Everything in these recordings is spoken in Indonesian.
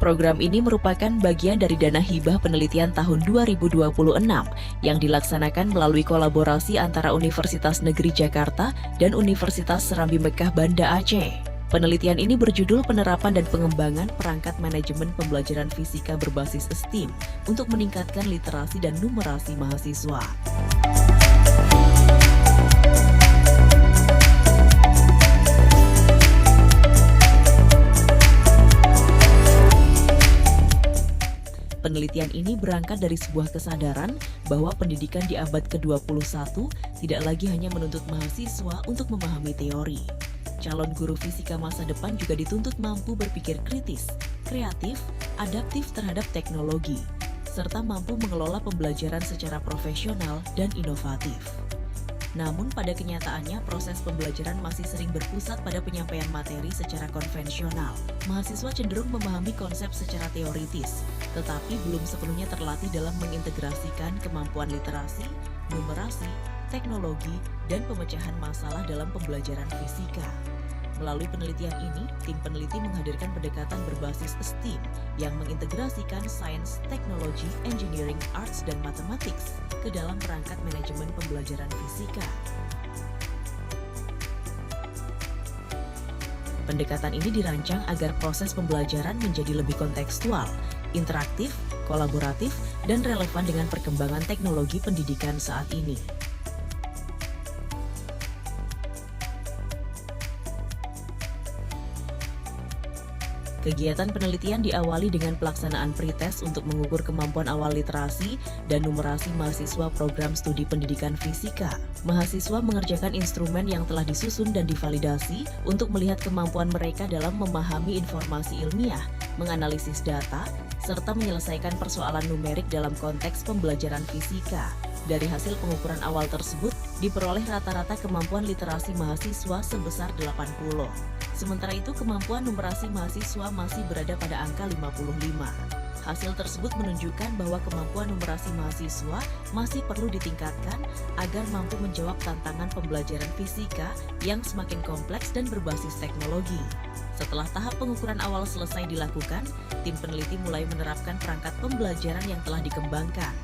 Program ini merupakan bagian dari dana hibah penelitian tahun 2026 yang dilaksanakan melalui kolaborasi antara Universitas Negeri Jakarta dan Universitas Serambi Mekah Banda Aceh. Penelitian ini berjudul Penerapan dan Pengembangan Perangkat Manajemen Pembelajaran Fisika Berbasis STEAM untuk meningkatkan literasi dan numerasi mahasiswa. Penelitian ini berangkat dari sebuah kesadaran bahwa pendidikan di abad ke-21 tidak lagi hanya menuntut mahasiswa untuk memahami teori. Calon guru fisika masa depan juga dituntut mampu berpikir kritis, kreatif, adaptif terhadap teknologi, serta mampu mengelola pembelajaran secara profesional dan inovatif. Namun pada kenyataannya proses pembelajaran masih sering berpusat pada penyampaian materi secara konvensional. Mahasiswa cenderung memahami konsep secara teoritis, tetapi belum sepenuhnya terlatih dalam mengintegrasikan kemampuan literasi, numerasi, teknologi, dan pemecahan masalah dalam pembelajaran fisika. Melalui penelitian ini, tim peneliti menghadirkan pendekatan berbasis STEAM yang mengintegrasikan sains, teknologi, engineering, arts, dan mathematics ke dalam perangkat manajemen pembelajaran fisika. Pendekatan ini dirancang agar proses pembelajaran menjadi lebih kontekstual, interaktif, kolaboratif, dan relevan dengan perkembangan teknologi pendidikan saat ini. Kegiatan penelitian diawali dengan pelaksanaan pretest untuk mengukur kemampuan awal literasi dan numerasi mahasiswa program studi pendidikan fisika. Mahasiswa mengerjakan instrumen yang telah disusun dan divalidasi untuk melihat kemampuan mereka dalam memahami informasi ilmiah, menganalisis data, serta menyelesaikan persoalan numerik dalam konteks pembelajaran fisika. Dari hasil pengukuran awal tersebut, diperoleh rata-rata kemampuan literasi mahasiswa sebesar 80. Sementara itu, kemampuan numerasi mahasiswa masih berada pada angka 55. Hasil tersebut menunjukkan bahwa kemampuan numerasi mahasiswa masih perlu ditingkatkan agar mampu menjawab tantangan pembelajaran fisika yang semakin kompleks dan berbasis teknologi. Setelah tahap pengukuran awal selesai dilakukan, tim peneliti mulai menerapkan perangkat pembelajaran yang telah dikembangkan,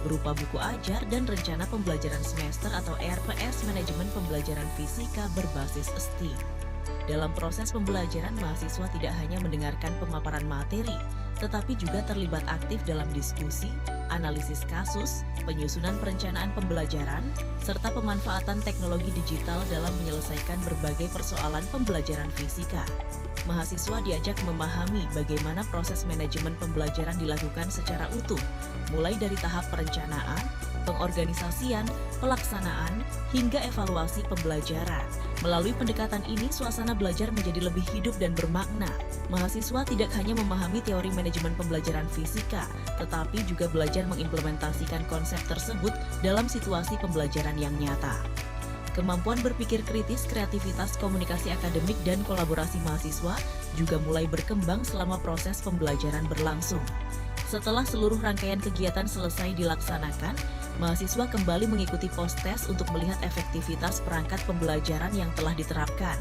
berupa buku ajar dan rencana pembelajaran semester atau RPS Manajemen Pembelajaran Fisika Berbasis STEAM. Dalam proses pembelajaran, mahasiswa tidak hanya mendengarkan pemaparan materi, tetapi juga terlibat aktif dalam diskusi, analisis kasus, penyusunan perencanaan pembelajaran, serta pemanfaatan teknologi digital dalam menyelesaikan berbagai persoalan pembelajaran fisika. Mahasiswa diajak memahami bagaimana proses manajemen pembelajaran dilakukan secara utuh, mulai dari tahap perencanaan, pengorganisasian, pelaksanaan, hingga evaluasi pembelajaran. Melalui pendekatan ini, suasana belajar menjadi lebih hidup dan bermakna. Mahasiswa tidak hanya memahami teori manajemen pembelajaran fisika, tetapi juga belajar mengimplementasikan konsep tersebut dalam situasi pembelajaran yang nyata. Kemampuan berpikir kritis, kreativitas, komunikasi akademik, dan kolaborasi mahasiswa juga mulai berkembang selama proses pembelajaran berlangsung. Setelah seluruh rangkaian kegiatan selesai dilaksanakan, mahasiswa kembali mengikuti post-test untuk melihat efektivitas perangkat pembelajaran yang telah diterapkan.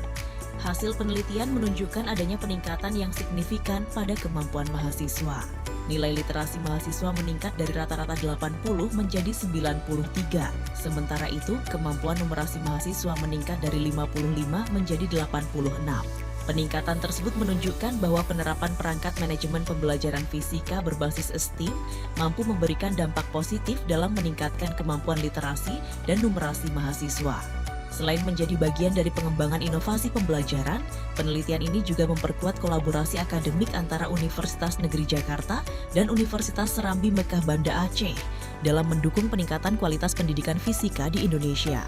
Hasil penelitian menunjukkan adanya peningkatan yang signifikan pada kemampuan mahasiswa. Nilai literasi mahasiswa meningkat dari rata-rata 80 menjadi 93. Sementara itu, kemampuan numerasi mahasiswa meningkat dari 55 menjadi 86. Peningkatan tersebut menunjukkan bahwa penerapan perangkat manajemen pembelajaran fisika berbasis STEAM mampu memberikan dampak positif dalam meningkatkan kemampuan literasi dan numerasi mahasiswa. Selain menjadi bagian dari pengembangan inovasi pembelajaran, penelitian ini juga memperkuat kolaborasi akademik antara Universitas Negeri Jakarta dan Universitas Serambi Mekah Banda Aceh dalam mendukung peningkatan kualitas pendidikan fisika di Indonesia.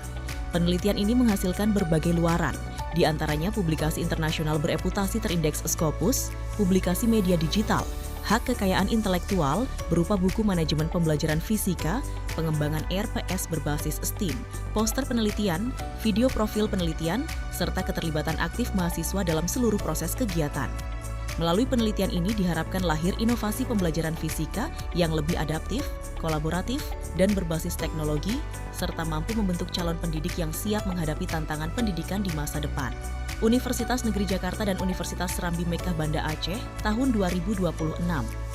Penelitian ini menghasilkan berbagai luaran, di antaranya publikasi internasional bereputasi terindeks Scopus, publikasi media digital, hak kekayaan intelektual berupa buku manajemen pembelajaran fisika, pengembangan RPS berbasis STEAM, poster penelitian, video profil penelitian, serta keterlibatan aktif mahasiswa dalam seluruh proses kegiatan. Melalui penelitian ini diharapkan lahir inovasi pembelajaran fisika yang lebih adaptif, kolaboratif, dan berbasis teknologi, serta mampu membentuk calon pendidik yang siap menghadapi tantangan pendidikan di masa depan. Universitas Negeri Jakarta dan Universitas Serambi Mekah Banda Aceh tahun 2026.